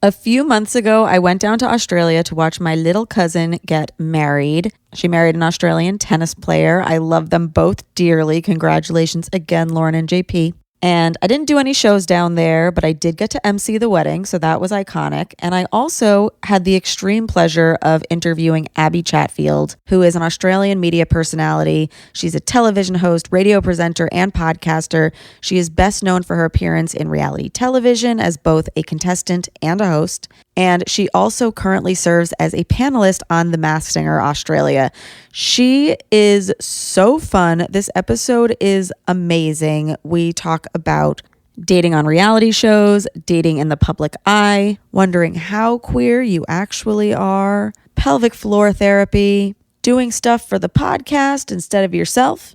A few months ago, I went down to Australia to watch my little cousin get married. She married an Australian tennis player. I love them both dearly. Congratulations again, Lauren and JP. And I didn't do any shows down there, but I did get to MC the wedding, so that was iconic. And I also had the extreme pleasure of interviewing Abbie Chatfield, who is an Australian media personality. She's a television host, radio presenter, and podcaster. She is best known for her appearance in reality television as both a contestant and a host. And she also currently serves as a panelist on The Masked Singer Australia. She is so fun. This episode is amazing. We talk about dating on reality shows, dating in the public eye, wondering how queer you actually are, pelvic floor therapy, doing stuff for the podcast instead of yourself,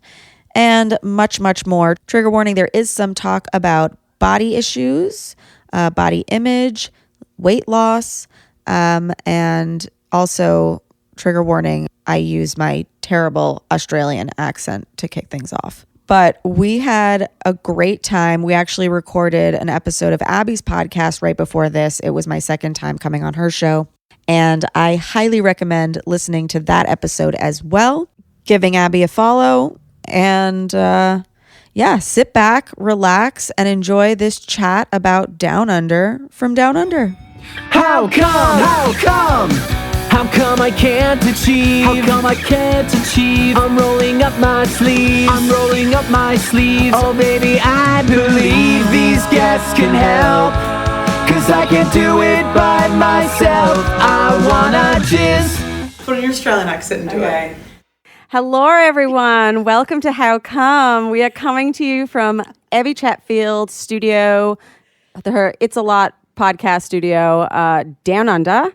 and much, much more. Trigger warning, there is some talk about body issues, body image, weight loss, and also, trigger warning, I use my terrible Australian accent to kick things off. But we had a great time. We actually recorded an episode of Abbie's podcast right before this. It was my second time coming on her show. And I highly recommend listening to that episode as well, giving Abbie a follow, and sit back, relax, and enjoy this chat about Down Under from Down Under. How come? How come? How come I can't achieve? How come I can't achieve? I'm rolling up my sleeves. I'm rolling up my sleeves. Oh baby, I believe these guests can help. 'Cause I can't do it by myself. I wanna just put your Australian accent into it. Hello, everyone. Welcome to How Come. We are coming to you from Abbie Chatfield studio, her It's a Lot podcast studio, Down Under.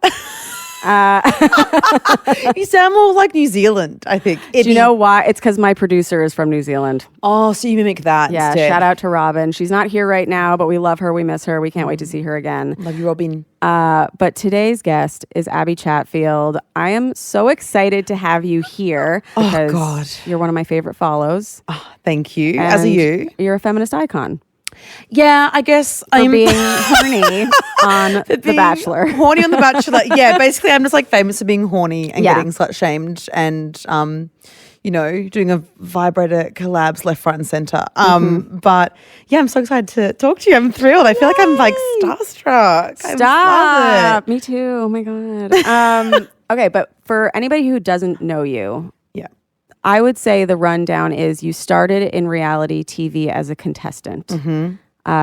You sound more like New Zealand, I think. Do you know why? It's because my producer is from New Zealand. Oh, so you mimic that Yeah, instead. shout out to Robin. She's not here right now, but we love her. We miss her. We can't wait to see her again. Love you, Robin. But today's guest is Abbie Chatfield. I am so excited to have you here because God. you're one of my favorite follows. Oh, thank you. As are you. You're a feminist icon. Yeah, I guess I'm being horny on The Bachelor. Horny on The Bachelor. Yeah, basically I'm just like famous for being horny and getting slut shamed and doing a vibrator collabs left, right and center. But yeah, I'm so excited to talk to you. I'm thrilled. I feel like I'm like starstruck. Stop. Me too. Oh my God. Okay, but for anybody who doesn't know you, I would say the rundown is you started in reality TV as a contestant,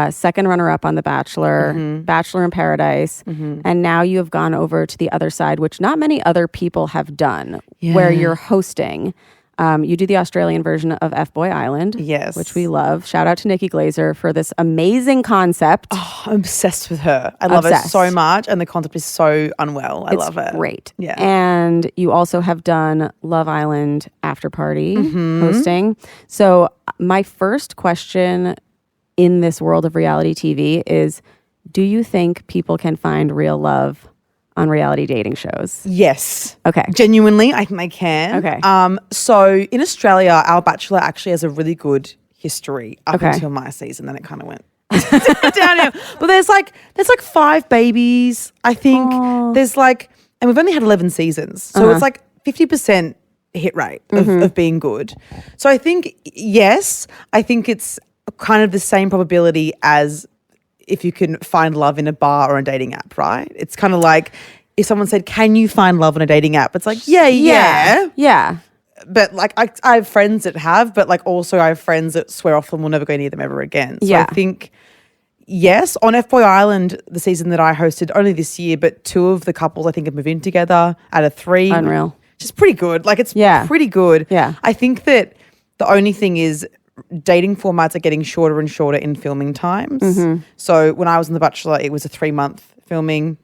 second runner-up on The Bachelor, Bachelor in Paradise, and now you have gone over to the other side, which not many other people have done, where you're hosting. You do the Australian version of F-Boy Island, which we love. Shout out to Nikki Glazer for this amazing concept. Oh, I'm obsessed with her. I love her so much, and the concept is so unwell. I love it. Great. Yeah. And you also have done Love Island After Party hosting. So my first question in this world of reality TV is, do you think people can find real love on reality dating shows? Yes. Okay. Genuinely, I think they can. Okay. So in Australia, our Bachelor actually has a really good history up until my season. Then it kind of went downhill. But there's like 5 babies, I think. There's like, and we've only had 11 seasons. So it's like 50% hit rate of being good. So I think, yes, I think it's kind of the same probability as if you can find love in a bar or a dating app, right? It's kind of like if someone said, can you find love on a dating app? It's like, yeah. But like I have friends that have, but like also I have friends that swear off them, will never go near them ever again. So I think, yes, on F-Boy Island, the season that I hosted only this year, but 2 of the couples I think have moved in together out of 3. Unreal. Which is pretty good. Like it's pretty good. Yeah. I think that the only thing is dating formats are getting shorter and shorter in filming times. So when I was on The Bachelor, it was a 3-month filming.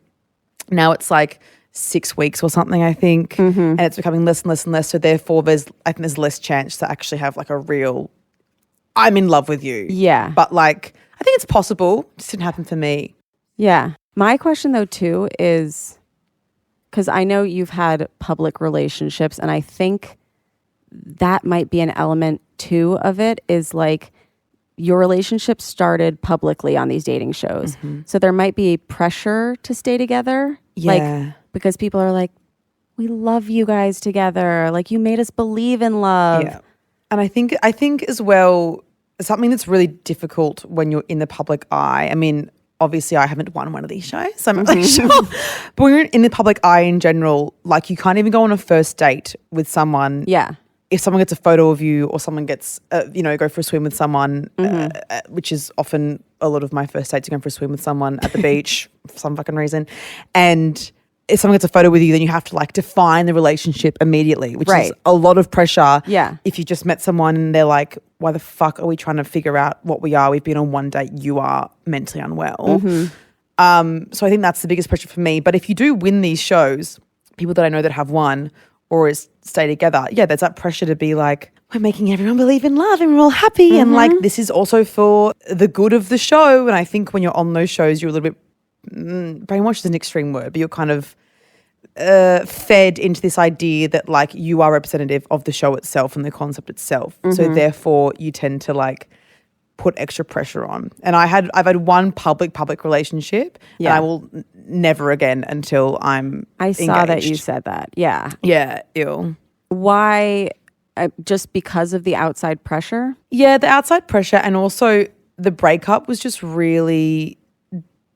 Now it's like 6 weeks or something, I think. And it's becoming less and less and less. So therefore, I think there's less chance to actually have like a real, I'm in love with you. Yeah. But like, I think it's possible. It just didn't happen for me. Yeah. My question though too is, because I know you've had public relationships, and I think that might be an element too of it, is like your relationship started publicly on these dating shows. So there might be pressure to stay together. Like, because people are like, we love you guys together. Like, you made us believe in love. Yeah. And I think as well, something that's really difficult when you're in the public eye. I mean, obviously I haven't won one of these shows, so I'm not really sure. But when you're in the public eye in general, like you can't even go on a first date with someone. Yeah. If someone gets a photo of you or someone gets, go for a swim with someone, which is often a lot of my first dates are going for a swim with someone at the beach for some fucking reason. And if someone gets a photo with you, then you have to like define the relationship immediately, which is a lot of pressure. Yeah. If you just met someone and they're like, why the fuck are we trying to figure out what we are? We've been on one date. You are mentally unwell. So I think that's the biggest pressure for me. But if you do win these shows, people that I know that have won or is stay together, there's that pressure to be like, we're making everyone believe in love and we're all happy. And like, this is also for the good of the show. And I think when you're on those shows, you're a little bit, brainwashed is an extreme word, but you're kind of fed into this idea that like you are representative of the show itself and the concept itself. So therefore you tend to like put extra pressure on. And I've had one public relationship and I will never again until I'm engaged. Saw that you said that. Yeah. Yeah. Ew. Why? Just because of the outside pressure? Yeah, the outside pressure, and also the breakup was just really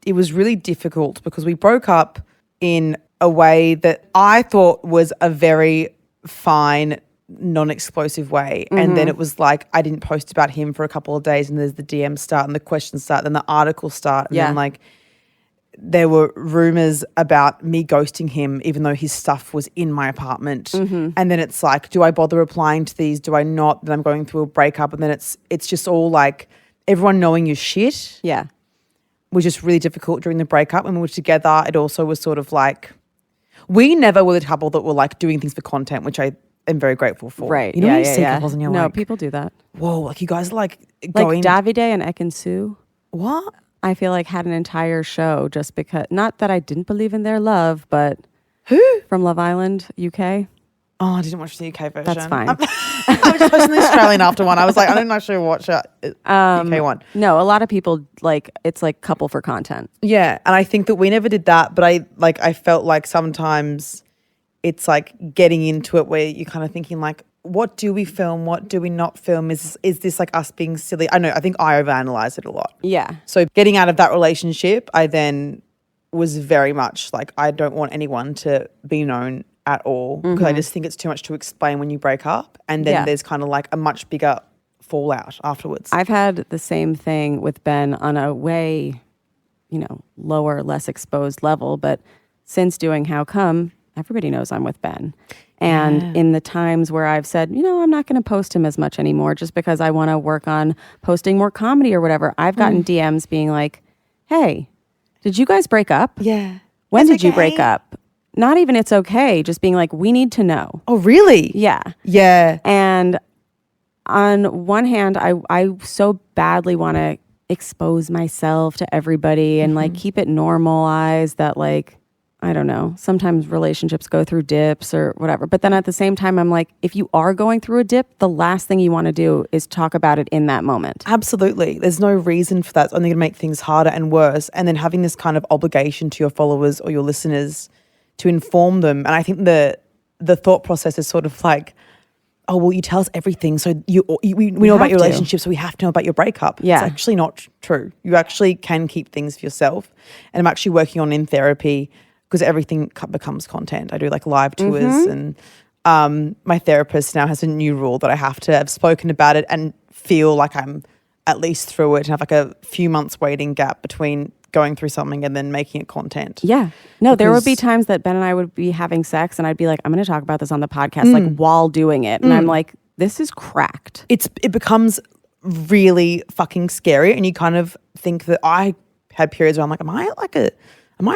difficult because we broke up in a way that I thought was a very fine, non-explosive way. And then it was like I didn't post about him for a couple of days and there's the DM start and the questions start, then the articles start. And then like there were rumors about me ghosting him even though his stuff was in my apartment. And then it's like, do I bother replying to these? Do I not? Then I'm going through a breakup and then it's just all like everyone knowing your shit. Yeah. Was just really difficult during the breakup. When we were together, it also was sort of like, we never were the couple that were like doing things for content, which I am very grateful for. Right. You know when you see couples and you're no, like, people do that. whoa, like you guys are like Like going. Davide and Ekin-Su. What? I feel like had an entire show just because, not that I didn't believe in their love, but who? From Love Island, UK. Oh, I didn't watch the UK version. That's fine. I was just watching the Australian after one. I was like, I didn't actually watch UK one. No, a lot of people like, it's like couple for content. Yeah. And I think that we never did that, but I felt like sometimes it's like getting into it where you're kind of thinking like, what do we film? What do we not film? Is this like us being silly? I know, I think I overanalyze it a lot. Yeah. So getting out of that relationship, I then was very much like, I don't want anyone to be known at all because I just think it's too much to explain when you break up. And then there's kind of like a much bigger fallout afterwards. I've had the same thing with Ben on a way, lower, less exposed level. But since doing How Come, everybody knows I'm with Ben. And in the times where I've said, I'm not going to post him as much anymore just because I want to work on posting more comedy or whatever, I've gotten DMs being like, hey, did you guys break up? Yeah. When did you break up? Not even it's okay, just being like, we need to know. Oh, really? Yeah. Yeah. And on one hand, I so badly want to expose myself to everybody and like keep it normalized that like, I don't know, sometimes relationships go through dips or whatever. But then at the same time, I'm like, if you are going through a dip, the last thing you want to do is talk about it in that moment. Absolutely. There's no reason for that. It's only going to make things harder and worse. And then having this kind of obligation to your followers or your listeners to inform them. And I think the thought process is sort of like, oh, well, you tell us everything. So we know about your relationship, so we have to know about your breakup. Yeah. It's actually not true. You actually can keep things for yourself. And I'm actually working on in therapy because everything becomes content. I do like live tours and my therapist now has a new rule that I have to have spoken about it and feel like I'm at least through it and have like a few months waiting gap between going through something and then making it content. Yeah. No, there would be times that Ben and I would be having sex and I'd be like, I'm going to talk about this on the podcast like while doing it. And I'm like, this is cracked. It becomes really fucking scary and you kind of think that I had periods where I'm like, am I a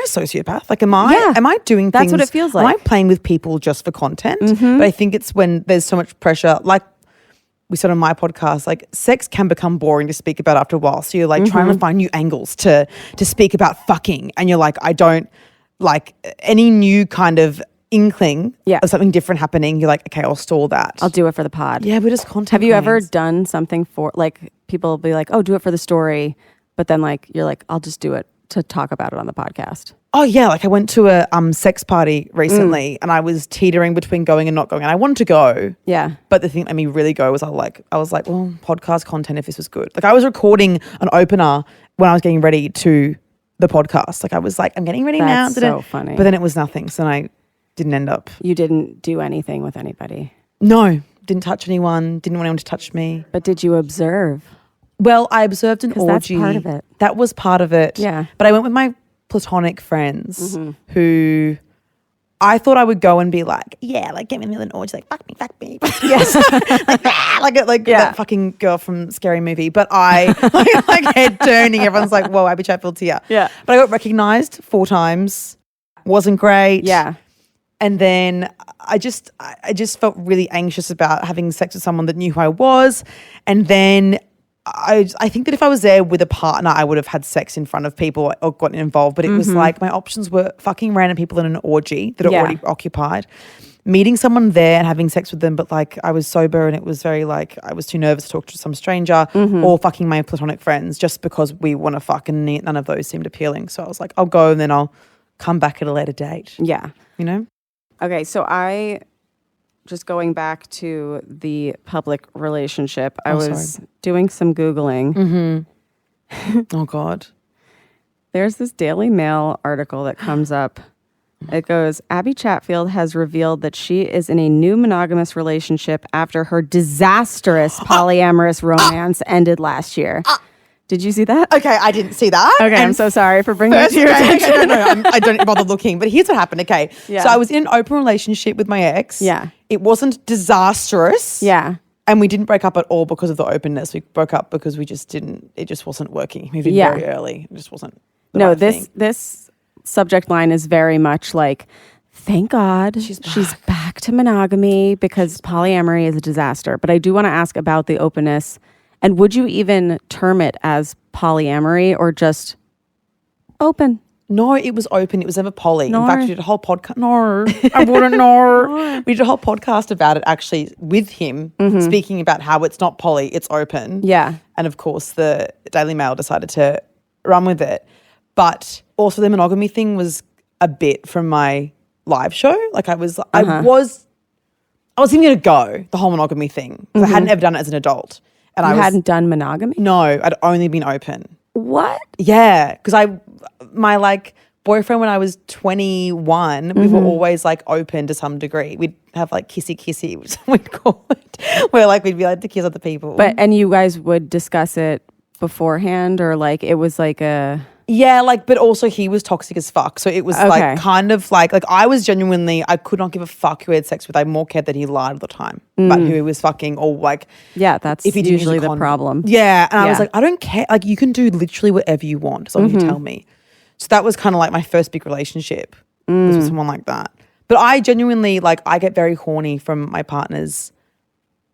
sociopath? Like, am I doing things? That's what it feels like. Am I playing with people just for content? But I think it's when there's so much pressure, like we said on my podcast, like sex can become boring to speak about after a while. So you're like trying to find new angles to speak about fucking. And you're like, I don't like any new kind of inkling of something different happening. You're like, okay, I'll stall that. I'll do it for the pod. Yeah, we're just content. Have you ever done something for like people will be like, oh, do it for the story. But then like, you're like, I'll just do it to talk about it on the podcast. Oh yeah, like I went to a sex party recently and I was teetering between going and not going. And I wanted to go. Yeah. But the thing that made me really go was I was like, well, podcast content if this was good. Like I was recording an opener when I was getting ready to the podcast. Like I was like, I'm getting ready now. That's so funny. But then it was nothing. So then I didn't end up. You didn't do anything with anybody? No, didn't touch anyone. Didn't want anyone to touch me. But did you observe? Well, I observed an orgy. That's part of it. That was part of it. Yeah. But I went with my platonic friends who I thought I would go and be like, yeah, like get me in the middle of an orgy, like fuck me. Yes. like that fucking girl from Scary Movie. But I like head turning. Everyone's like, whoa, Abbie Chatfield's here. Yeah. But I got recognized 4 times. Wasn't great. Yeah. And then I just felt really anxious about having sex with someone that knew who I was. And then I think that if I was there with a partner, I would have had sex in front of people or gotten involved. But it was like my options were fucking random people in an orgy that are already occupied, meeting someone there and having sex with them. But like I was sober and it was very like I was too nervous to talk to some stranger or fucking my platonic friends just because we want to fuck, and none of those seemed appealing. So I was like, I'll go and then I'll come back at a later date. Yeah. You know? Okay, so just going back to the public relationship, I was doing some Googling. Oh, God. There's this Daily Mail article that comes up. It goes, Abbie Chatfield has revealed that she is in a new monogamous relationship after her disastrous polyamorous romance ended last year. Did you see that? Okay, I didn't see that. Okay, I'm so sorry for bringing that to your attention. No, I don't bother looking. But here's what happened. Okay, so I was in an open relationship with my ex. Yeah. It wasn't disastrous. Yeah. And we didn't break up at all because of the openness. We broke up because we just didn't, it just wasn't working. He moved in very early. It just wasn't the right thing. This subject line is very much like, thank God she's back to monogamy because polyamory is a disaster. But I do want to ask about the openness. And would you even term it as polyamory or just open? No, it was open. It was never poly. No. In fact, we did a whole podcast. No, I wouldn't know. We did a whole podcast about it actually with him, speaking about how it's not poly, it's open. Yeah. And of course, the Daily Mail decided to run with it. But also the monogamy thing was a bit from my live show. Like I was thinking to go, the whole monogamy thing. Because I hadn't ever done it as an adult. And I hadn't done monogamy? No, I'd only been open. What? Yeah, because my like boyfriend when I was 21, we were always like open to some degree. We'd have like kissy, which we'd call it, where like we'd be like to kiss other people. And you guys would discuss it beforehand, or like it was like a... Yeah, like, but also he was toxic as fuck. So it was like kind of like I was genuinely, I could not give a fuck who I had sex with. I more cared that he lied all the time about who he was fucking, or like. Yeah, that's if he usually the problem. Yeah. And I was like, I don't care. Like you can do literally whatever you want as long as you tell me. So that was kind of like my first big relationship was with someone like that. But I genuinely, like, I get very horny from my partners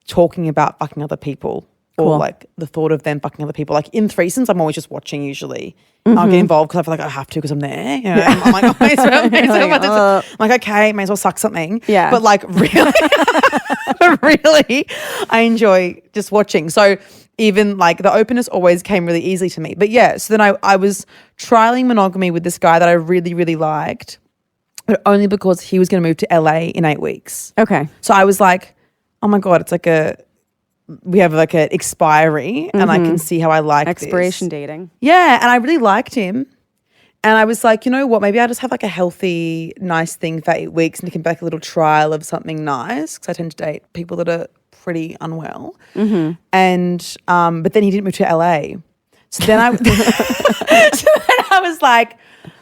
talking about fucking other people. Or like the thought of them fucking other people. Like in threesomes, I'm always just watching usually. I'll get involved because I feel like I have to because I'm there. You know? I'm like, I'm like, okay, may as well suck something. Yeah. But like really, I enjoy just watching. So even like the openness always came really easily to me. But yeah, so then I was trialing monogamy with this guy that I really, really liked. But only because he was going to move to LA in 8 weeks. Okay. So I was like, oh my God, it's like we have like an expiry and I can see how I like expiration this. dating. Yeah, and I really liked him. And I was like, you know what, maybe I'll just have like a healthy, nice thing for 8 weeks and it can be like a little trial of something nice because I tend to date people that are pretty unwell. And but then he didn't move to LA. So then I was like,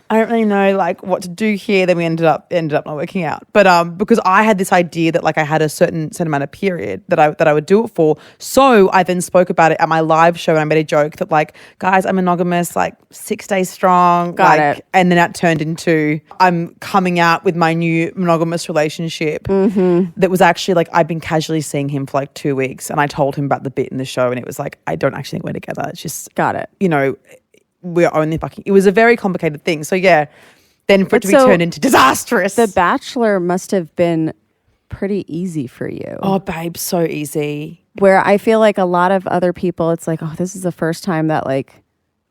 I don't really know like what to do here. Then we ended up not working out. But because I had this idea that like I had a certain amount of period that I would do it for. So I then spoke about it at my live show and I made a joke that like, guys, I'm monogamous, like 6 days strong. Got it. And then that turned into I'm coming out with my new monogamous relationship that was actually like I'd been casually seeing him for like 2 weeks and I told him about the bit in the show and it was like, I don't actually think we're together. It's just, got it. You know, we're only fucking, it was a very complicated thing. So yeah, then for it to be turned into disastrous. The Bachelor must have been pretty easy for you. Oh, babe, so easy. Where I feel like a lot of other people, it's like, oh, this is the first time that like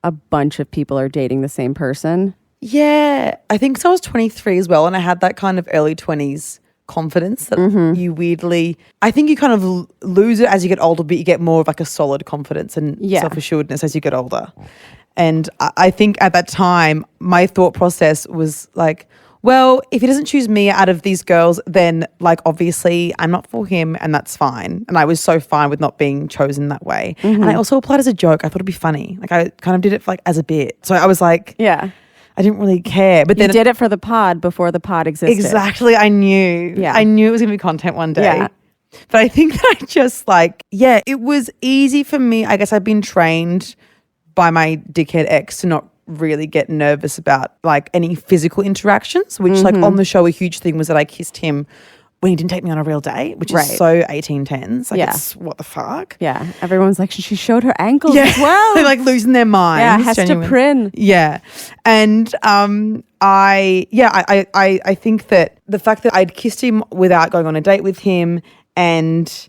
a bunch of people are dating the same person. Yeah, I think so. I was 23 as well, and I had that kind of early 20s confidence that you weirdly, I think you kind of lose it as you get older, but you get more of like a solid confidence and self-assuredness as you get older. And I think at that time, my thought process was like, well, if he doesn't choose me out of these girls, then like obviously I'm not for him and that's fine. And I was so fine with not being chosen that way. And I also applied as a joke. I thought it'd be funny. Like I kind of did it for, like as a bit. So I was like, I didn't really care. But then you did it for the pod before the pod existed. Exactly. I knew. Yeah. I knew it was going to be content one day. Yeah. But I think that I just like, it was easy for me. I guess I've been trained by my dickhead ex to not really get nervous about like any physical interactions, which like on the show, a huge thing was that I kissed him when he didn't take me on a real date, which is so 1810s. Like it's what the fuck? Yeah. Everyone's like, she showed her ankles as well. They're like losing their minds. Yeah, Hester Prynne. Yeah. And I think that the fact that I'd kissed him without going on a date with him, and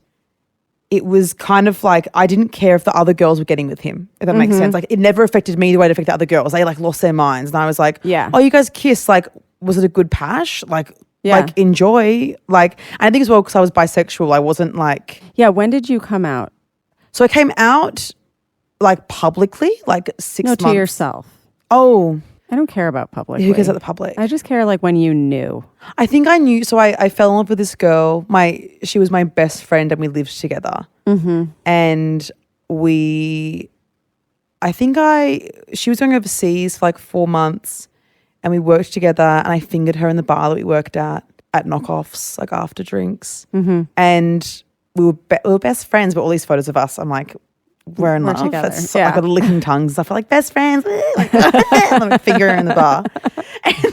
it was kind of like I didn't care if the other girls were getting with him, if that makes sense. Like it never affected me the way it affected other girls. They like lost their minds. And I was like, oh, you guys kissed. Like, was it a good pash? Like enjoy. Like, and I think as well because I was bisexual, I wasn't like. Yeah, when did you come out? So I came out like publicly, like 6 months. No, to yourself. Oh. I don't care about public. Who cares about the public? I just care like when you knew. I think I knew. So I fell in love with this girl. She was my best friend and we lived together. And she was going overseas for like 4 months and we worked together and I fingered her in the bar that we worked at knockoffs, like after drinks. And we were best friends, but all these photos of us, I'm like, we're in love. Together. That's so, I got licking tongues and stuff. Like best friends, like and finger her in the bar.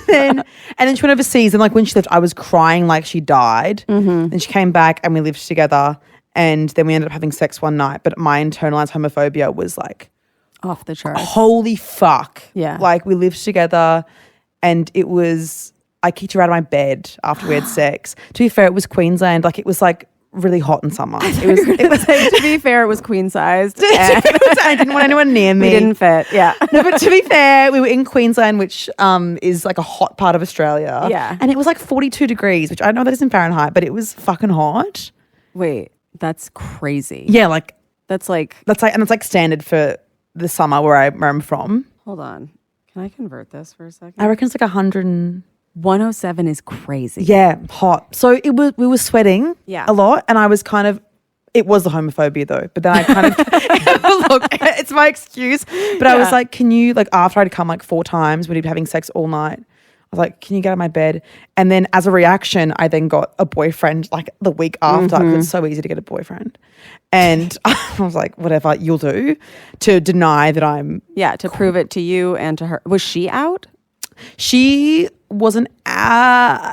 And then she went overseas. And like when she left, I was crying like she died. And she came back and we lived together. And then we ended up having sex one night. But my internalized homophobia was like off the charts. Holy fuck! Yeah, like we lived together, and it was. I kicked her out of my bed after we had sex. To be fair, it was Queensland. Like it was like. Really hot in summer. It was to be fair, it was queen sized. I didn't want anyone near me. We didn't fit. Yeah. No, but to be fair, we were in Queensland, which is like a hot part of Australia. Yeah. And it was like 42 degrees, which I know that is in Fahrenheit, but it was fucking hot. Wait, that's crazy. Yeah, like that's like and it's like standard for the summer where I'm from. Hold on. Can I convert this for a second? I reckon it's like 107 is crazy. Yeah, hot. So we were sweating a lot and I was kind of, it was the homophobia though, but then I kind of, look, it's my excuse, but I was like, can you, like after I'd come like 4 times, we'd be having sex all night. I was like, can you get out of my bed? And then as a reaction, I then got a boyfriend like the week after because it's so easy to get a boyfriend. And I was like, whatever, you'll do to deny that I'm. Yeah, to prove it to you and to her. Was she out? She wasn't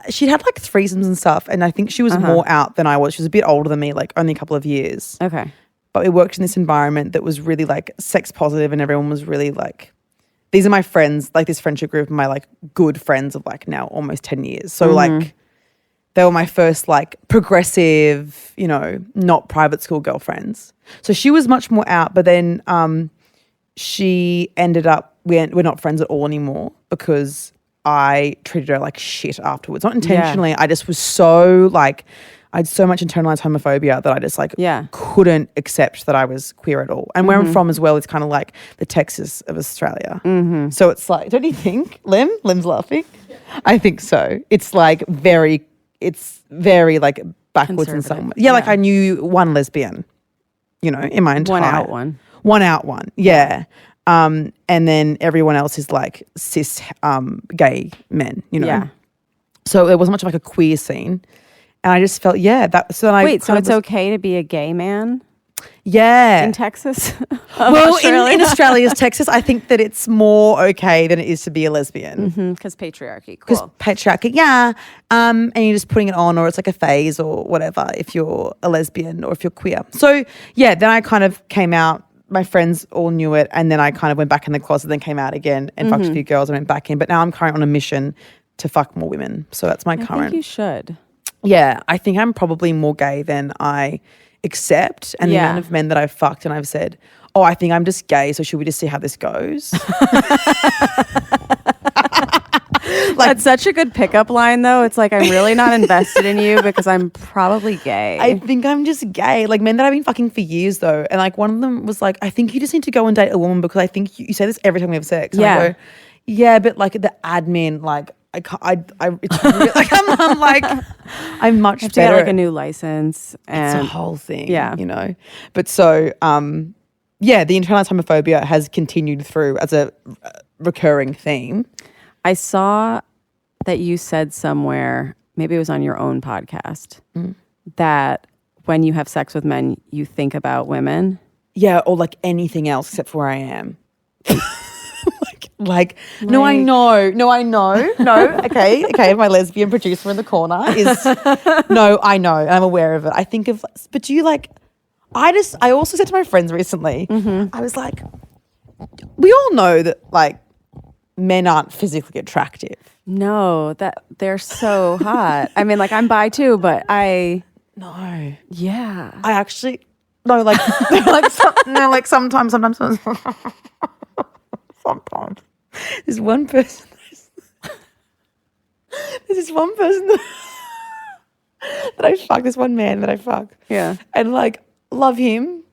she'd had like threesomes and stuff and I think she was more out than I was. She was a bit older than me, like only a couple of years. Okay. But we worked in this environment that was really like sex positive and everyone was really like, these are my friends, like this friendship group, my like good friends of like now almost 10 years. So like they were my first like progressive, you know, not private school girlfriends. So she was much more out, but then she ended up, we're not friends at all anymore because I treated her like shit afterwards. Not intentionally. I just was so like, I had so much internalized homophobia that I just like couldn't accept that I was queer at all. And where I'm from as well, it's kind of like the Texas of Australia. So it's like, don't you think? Lim's laughing. I think so. It's like very like backwards in some way. Yeah, like I knew one lesbian, you know, in my entire. One out one. Yeah. And then everyone else is like cis gay men, you know. Yeah. So there wasn't much of like a queer scene. And I just felt, so it's okay to be a gay man? Yeah. In Texas? Well, in Australia's Texas, I think that it's more okay than it is to be a lesbian. Because patriarchy. Cool. Because patriarchy, yeah. And you're just putting it on or it's like a phase or whatever if you're a lesbian or if you're queer. So, yeah, then I kind of came out. My friends all knew it and then I kind of went back in the closet then came out again and fucked a few girls and went back in. But now I'm currently on a mission to fuck more women. So that's my current. I think you should. Yeah, I think I'm probably more gay than I accept. And the amount of men that I've fucked and I've said, oh, I think I'm just gay, so should we just see how this goes? That's such a good pickup line, though. It's like, I'm really not invested in you because I'm probably gay. I think I'm just gay. Like men that I've been fucking for years, though. And like one of them was like, I think you just need to go and date a woman because I think you say this every time we have sex. And I go, yeah, but like the admin, like I can't, it's really, like I'm like, I'm much have better. To get like a new license. And it's a whole thing, you know. But so, yeah, the internalized homophobia has continued through as a recurring theme. I saw that you said somewhere, maybe it was on your own podcast, that when you have sex with men, you think about women. Yeah, or like anything else except for where I am. Like, no, I know. No, okay. My lesbian producer in the corner is, no, I know. I'm aware of it. I think of, but do you like, I also said to my friends recently, I was like, we all know that like men aren't physically attractive. No, that they're so hot. I mean, like I'm bi too, but I actually no, like sometimes. Sometimes there's one person. There's this one person that I fuck. This one man that I fuck. Yeah, and like love him,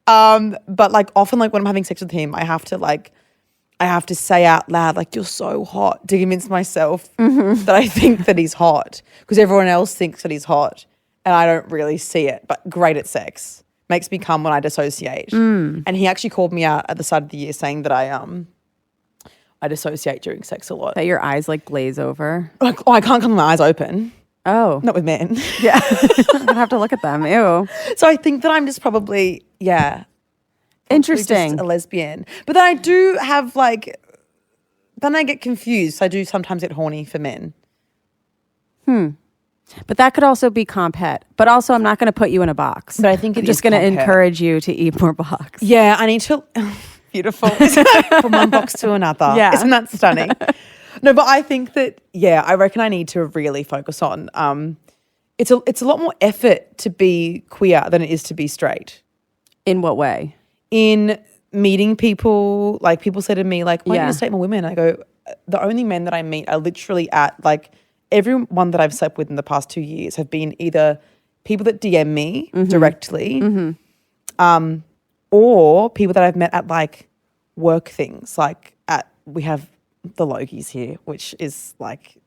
but like often like when I'm having sex with him, I have to say out loud, like, you're so hot, to convince myself that I think that he's hot because everyone else thinks that he's hot and I don't really see it, but great at sex. Makes me come when I dissociate. And he actually called me out at the start of the year saying that I dissociate during sex a lot. that your eyes like glaze over. Like, oh, I can't come with my eyes open. Oh. Not with men. Yeah. I'm gonna have to look at them. Ew. So I think that I'm just probably, Interesting. just a lesbian. But then I do have like, then I get confused. I do sometimes get horny for men. But that could also be comp het. But also I'm not going to put you in a box. But I think I'm just going to encourage you to eat more box. Yeah, I need to, beautiful. From one box to another. Yeah. Isn't that stunning? No, but I think that, I reckon I need to really focus on, it's a lot more effort to be queer than it is to be straight. In what way? In meeting people, like people say to me, like, why don't you just date more women? I go, the only men that I meet are literally at, like, everyone that I've slept with in the past 2 years have been either people that DM me directly or people that I've met at, like, work things. Like, we have the Logies here, which is, like,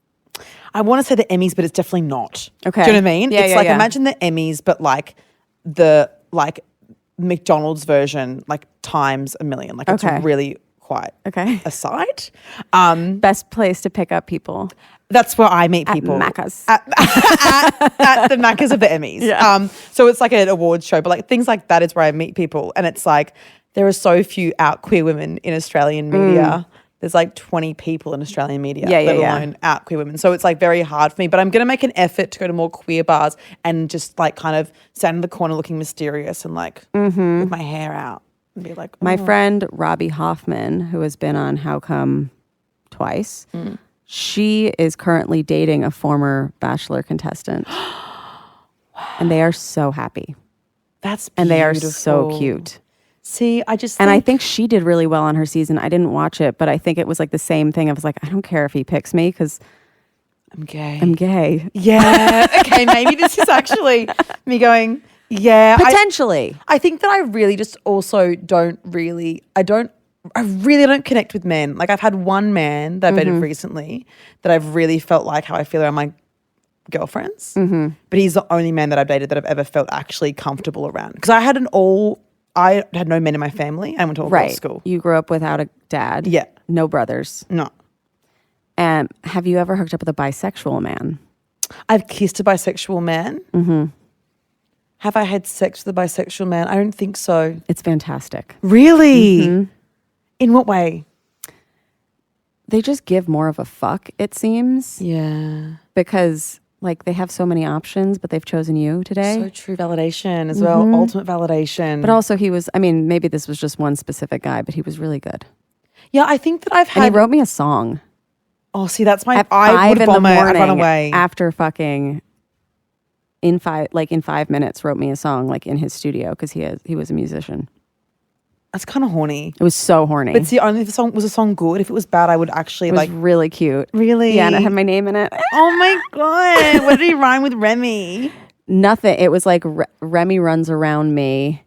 I want to say the Emmys, but it's definitely not. Okay. Do you know what I mean? Yeah, it's like, imagine the Emmys, but, like, the, like, McDonald's version, like times a million. Like it's really quite a sight. Best place to pick up people. That's where I meet people. Macca's. At the Macca's of the Emmys. Yeah. So it's like an awards show, but like things like that is where I meet people. And it's like there are so few out queer women in Australian media. There's like 20 people in Australian media, let alone out queer women. So it's like very hard for me. But I'm going to make an effort to go to more queer bars and just like kind of stand in the corner looking mysterious and like with my hair out and be like, My friend Robbie Hoffman, who has been on How Come twice, she is currently dating a former Bachelor contestant. And they are so happy. That's beautiful. And they are so cute. See, I think she did really well on her season. I didn't watch it, but I think it was like the same thing. I was like, I don't care if he picks me because I'm gay. I'm gay. Yeah. Okay, maybe this is actually me going, Potentially. I think that I really just also I really don't connect with men. Like I've had one man that I've dated recently that I've really felt like how I feel around my girlfriends. But he's the only man that I've dated that I've ever felt actually comfortable around. Because I had no men in my family. I went to a girls' school. You grew up without a dad. Yeah. No brothers. No. And have you ever hooked up with a bisexual man? I've kissed a bisexual man. Have I had sex with a bisexual man? I don't think so. It's fantastic. Really? In what way? They just give more of a fuck, it seems. Yeah. Because like they have so many options, but they've chosen you today. So true validation as well. Ultimate validation. But also maybe this was just one specific guy, but he was really good. Yeah, I think that And he wrote me a song. Oh, see, that's my... At I 5 would in the vomit. I'd morning run away. after fucking in 5 minutes wrote me a song like in his studio because he was a musician. That's kind of horny. It was so horny. But see, only if the song good. If it was bad, I would actually it was really cute. Really? Yeah, and it had my name in it. Oh my God. What did he rhyme with Remy? Nothing. It was like Remy runs around me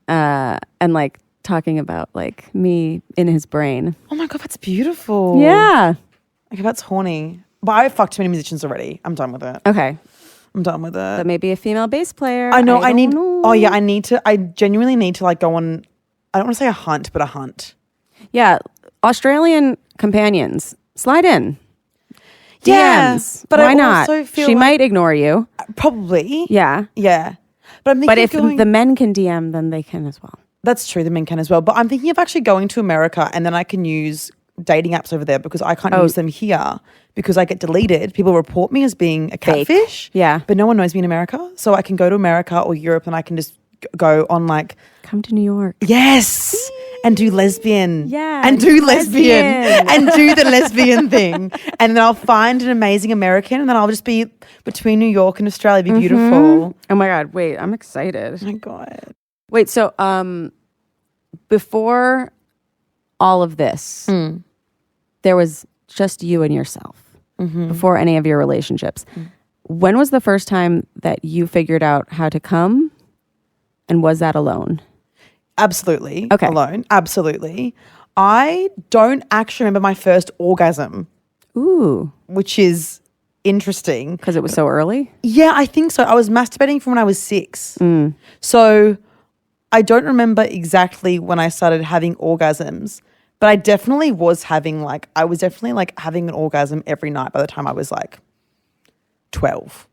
and like talking about like me in his brain. Oh my God, that's beautiful. Yeah. Okay, that's horny. But I've fucked too many musicians already. I'm done with it. Okay. I'm done with it. But maybe a female bass player. I know. I know. Oh yeah, I genuinely need to like go on, I don't want to say a hunt, but a hunt. Yeah. Australian companions. Slide in. Yeah, DMs. but Why I not? also feel she like- might ignore you. Probably. Yeah. Yeah. But I'm thinking But of if going, the men can DM, then they can as well. that's true, the men can as well. But I'm thinking of actually going to America and then I can use dating apps over there because I can't use them here because I get deleted. People report me as being a Fake. catfish. Yeah. But no one knows me in America. So I can go to America or Europe and I can just go on like, Come to New York. yes, and do lesbian. Yeah, And do lesbian. lesbian. And do the lesbian thing. And then I'll find an amazing American and then I'll just be between New York and Australia, be beautiful. Oh my God. Wait, I'm excited. Oh my God. Wait, so before all of this, there was just you and yourself before any of your relationships. When was the first time that you figured out how to come? And was that alone? Absolutely. Okay. Alone. Absolutely. I don't actually remember my first orgasm, Ooh, which is interesting. because it was so early? Yeah, I think so. I was masturbating from when I was 6. So I don't remember exactly when I started having orgasms, but I definitely was having having an orgasm every night by the time I was like 12.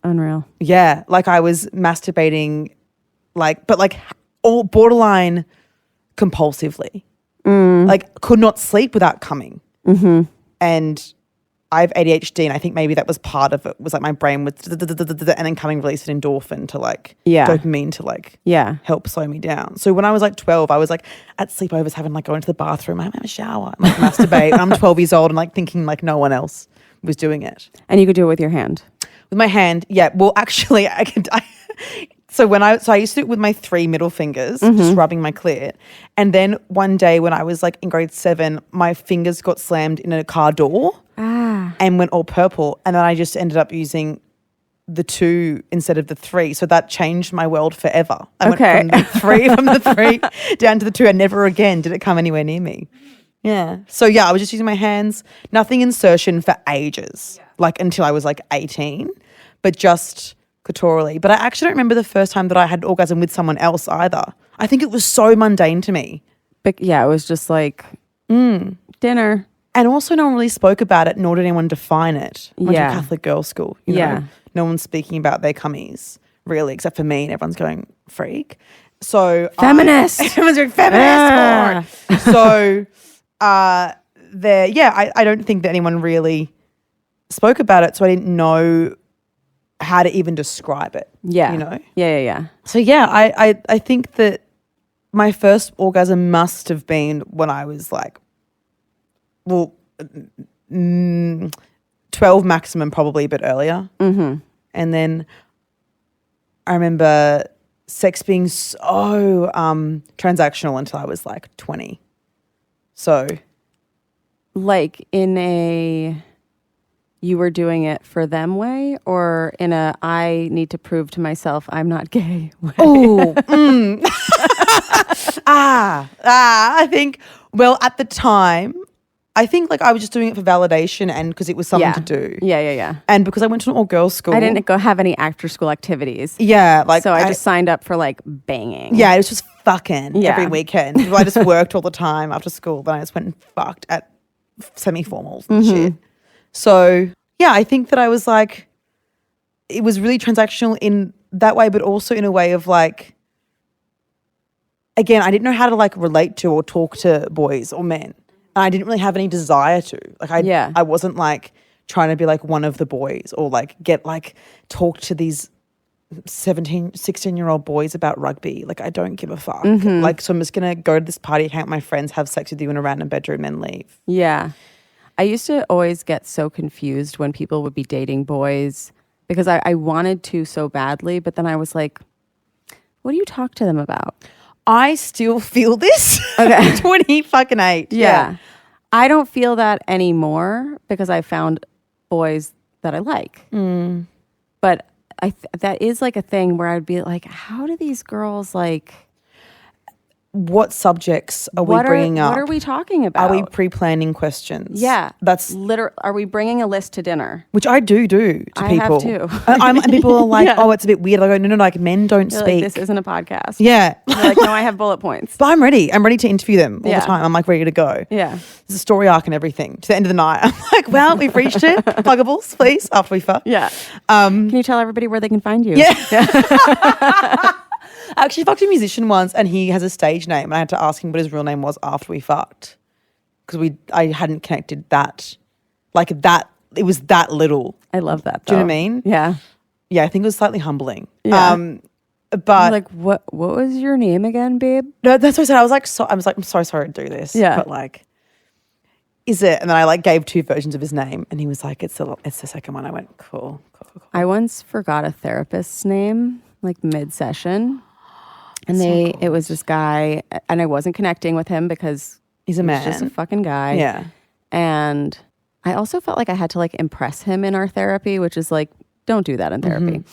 Unreal. Yeah, like I was masturbating but all borderline compulsively. Like could not sleep without coming. And I have ADHD and I think maybe that was part of it, was like my brain was and then coming released an endorphin to dopamine to help slow me down. So when I was like 12, I was like at sleepovers having go into the bathroom, I have a shower, and masturbate. And I'm 12 years old and thinking no one else was doing it. And you could do it with your hand. With my hand, yeah. Well, actually, I could. So I used to do it with my 3 middle fingers, just rubbing my clit. And then one day when I was in grade 7, my fingers got slammed in a car door and went all purple. And then I just ended up using the 2 instead of the 3. So that changed my world forever. I went from the 3 down to the 2, and never again did it come anywhere near me. Yeah. So yeah, I was just using my hands, nothing insertion for ages, until I was 18, but just clitorally. But I actually don't remember the first time that I had an orgasm with someone else either. I think it was so mundane to me. But yeah, it was just dinner. And also no one really spoke about it, nor did anyone define it. I went to a Yeah. Catholic girls' school. You Yeah. know? No one's speaking about their cummies, really, except for me, and everyone's going, freak. So Feminist. everyone's going, feminist. So I don't think that anyone really spoke about it, so I didn't know how to even describe it. Yeah. You know? Yeah. So yeah, I think that my first orgasm must have been when I was 12 maximum, probably a bit earlier. And then I remember sex being so transactional until I was 20. So You were doing it for them way, or in a I need to prove to myself I'm not gay way? oh, I think, well, at the time, I think I was just doing it for validation and because it was something to do. Yeah. And because I went to an all-girls school. I didn't go have any after-school activities. Yeah. So I just signed up for banging. Yeah, it was just fucking every Yeah. weekend. I just worked all the time after school. Then I just went and fucked at semi-formals and shit. So, yeah, I think that I was it was really transactional in that way, but also in a way of again, I didn't know how to relate to or talk to boys or men. And I didn't really have any desire to. I wasn't trying to be one of the boys or get talk to these 17, 16-year-old boys about rugby. I don't give a fuck. So I'm just going to go to this party, hang out with my friends, have sex with you in a random bedroom and leave. Yeah. I used to always get so confused when people would be dating boys because I wanted to so badly, but then I was like, what do you talk to them about? I still feel this. Okay. 28. Yeah. I don't feel that anymore because I found boys that I like. But that is like a thing where I'd be like, how do these girls like... What subjects are we bringing up? What are we talking about? Are we pre-planning questions? Yeah. That's Are we bringing a list to dinner? Which I do to I people. have too. And people are like, oh, it's a bit weird. I go, no, like men don't They're speak. Like, this isn't a podcast. Yeah. They're like, no, I have bullet points. But I'm ready. I'm ready to interview them all the time. I'm like ready to go. Yeah. There's a story arc and everything. To the end of the night, I'm like, well, we've reached it. Pluggables, please, after we fuck. Yeah. Can you tell everybody where they can find you? Yeah. I actually fucked a musician once and he has a stage name and I had to ask him what his real name was after we fucked. Because I hadn't connected that. Like that, it was that little. I love that though. Do you know what I mean? Yeah. Yeah, I think it was slightly humbling. Yeah. But I'm like, what was your name again, babe? No, that's what I said. I was like, I'm so sorry to do this. Yeah. But like, is it? And then I like gave 2 versions of his name and he was like, it's the second one. I went, cool. I once forgot a therapist's name, like mid-session. And it was this guy, and I wasn't connecting with him because he's a man. He's just a fucking guy. Yeah. And I also felt like I had to like impress him in our therapy, which is like, don't do that in therapy.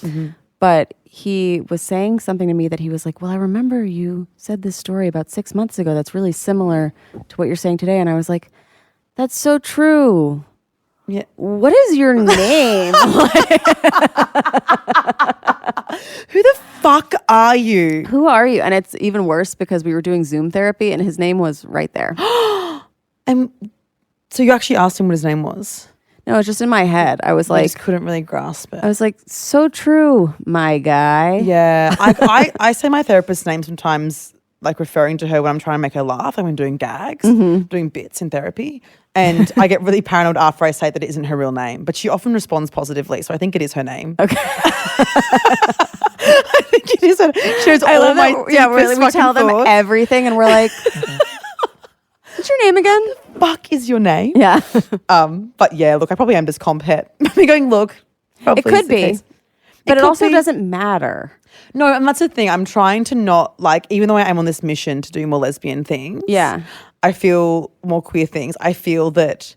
But he was saying something to me that he was like, well, I remember you said this story about 6 months ago that's really similar to what you're saying today. And I was like, that's so true. Yeah. What is your name? Who the fuck are you? Who are you? And it's even worse because we were doing Zoom therapy and his name was right there. And so you actually asked him what his name was? No, it was just in my head. I was I like, just couldn't really grasp it. I was like, so true, my guy. Yeah. I say my therapist's name sometimes, like referring to her when I'm trying to make her laugh, like when doing gags, doing bits in therapy. And I get really paranoid after I say that it isn't her real name. But she often responds positively. So I think it is her name. Okay. I think it is her. She knows all my deepest we tell them thoughts. everything and we're like, what's your name again? Fuck is your name? Yeah. But yeah, look, I probably am just comp het. I'm going, look. It could be. But it also doesn't matter. No, and that's the thing. I'm trying to not like, even though I am on this mission to do more lesbian things. Yeah. I feel more queer things. I feel that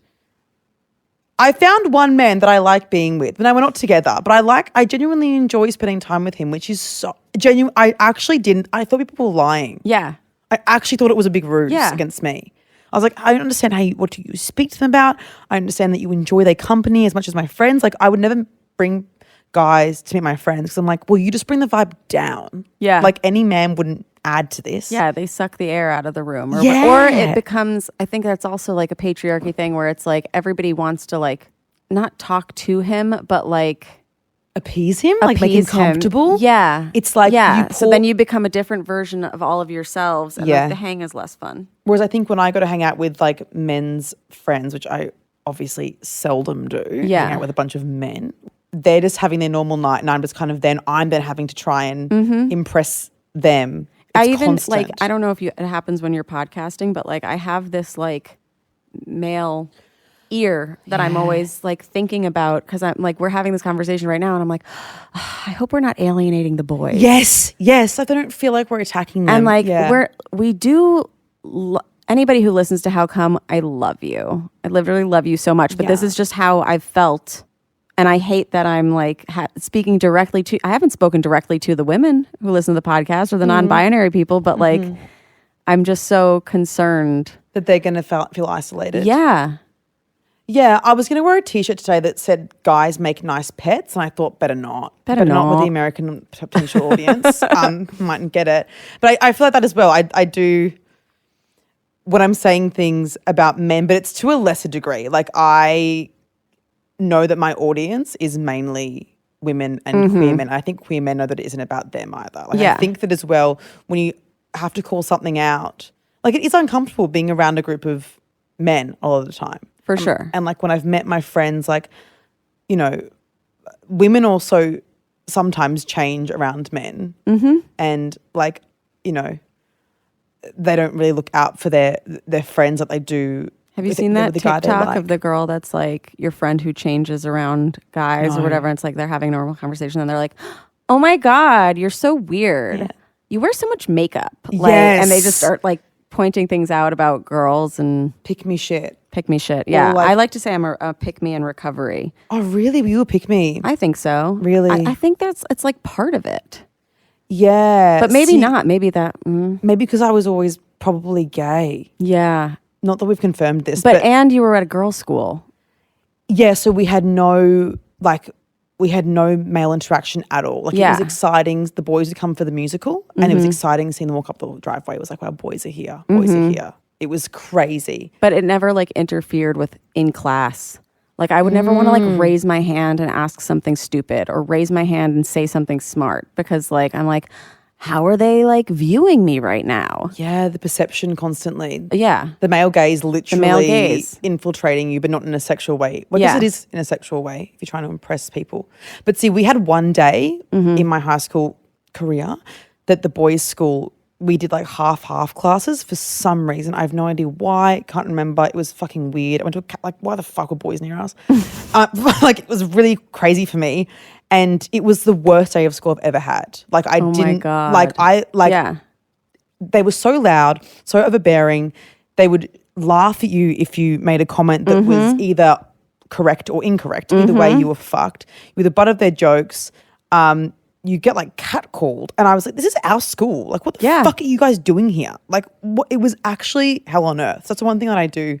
I found one man that I like being with. No, we're not together, but I genuinely enjoy spending time with him, which is so genuine. I thought people were lying. Yeah. I actually thought it was a big ruse against me. I was like, I don't understand what do you speak to them about. I understand that you enjoy their company as much as my friends. Like I would never bring guys to meet my friends because I'm like, well, you just bring the vibe down. Yeah. Like any man wouldn't add to this. Yeah, they suck the air out of the room. Or it becomes, I think that's also like a patriarchy thing where it's like everybody wants to like not talk to him, but like appease him, like make him comfortable. Yeah. It's like, so then you become a different version of all of yourselves and like the hang is less fun. Whereas I think when I go to hang out with like men's friends, which I obviously seldom do, hang out with a bunch of men, they're just having their normal night and I'm then having to try and impress them. It's constant. I don't know if it happens when you're podcasting, but like I have this like male ear that I'm always like thinking about because I'm like, we're having this conversation right now and I'm like, I hope we're not alienating the boys. Yes. I don't feel like we're attacking them. And like anybody who listens to How Come, I love you. I literally love you so much, but this is just how I've felt. And I hate that I'm like speaking directly to, I haven't spoken directly to the women who listen to the podcast or the non-binary people, but like, I'm just so concerned. That they're going to feel isolated. Yeah. Yeah, I was going to wear a t-shirt today that said guys make nice pets. And I thought better not. Better not with the American potential audience. Mightn't get it. But I feel like that as well. I do when I'm saying things about men, but it's to a lesser degree. Like I know that my audience is mainly women and queer men. I think queer men know that it isn't about them either. Like I think that as well, when you have to call something out, like it is uncomfortable being around a group of men all of the time. For sure. And like when I've met my friends, like, you know, women also sometimes change around men. And like, you know, they don't really look out for their friends like they do Have you seen that TikTok of the girl that's like your friend who changes around guys or whatever? And it's like they're having a normal conversation and they're like, oh my God, you're so weird. Yeah. You wear so much makeup. Like, and they just start like pointing things out about girls and pick me shit. Yeah. Like, I like to say I'm a pick me in recovery. Oh, really? Were you a pick me? I think so. Really? I think it's like part of it. Yeah. But maybe not. Maybe that. Maybe because I was always probably gay. Yeah. Not that we've confirmed this. But and you were at a girls' school. Yeah. So we had no male interaction at all. Like it was exciting. The boys would come for the musical and it was exciting seeing them walk up the driveway. It was like, wow, boys are here. Boys are here. It was crazy. But it never like interfered with in class. Like I would never want to like raise my hand and ask something stupid or raise my hand and say something smart because like I'm like, how are they like viewing me right now? Yeah, the perception constantly. Yeah. The male gaze literally infiltrating you, but not in a sexual way. Well, because it is in a sexual way if you're trying to impress people. But see, we had one day in my high school career that the boys' school, we did like half classes for some reason. I have no idea why. Can't remember. It was fucking weird. I went to like, why the fuck were boys near us? Like it was really crazy for me. And it was the worst day of school I've ever had. Like I didn't they were so loud, so overbearing. They would laugh at you if you made a comment that was either correct or incorrect. Either way, you were fucked. You were the butt of their jokes. You get like catcalled. And I was like, this is our school. Like what the fuck are you guys doing here? Like it was actually hell on earth. So that's the one thing that I do.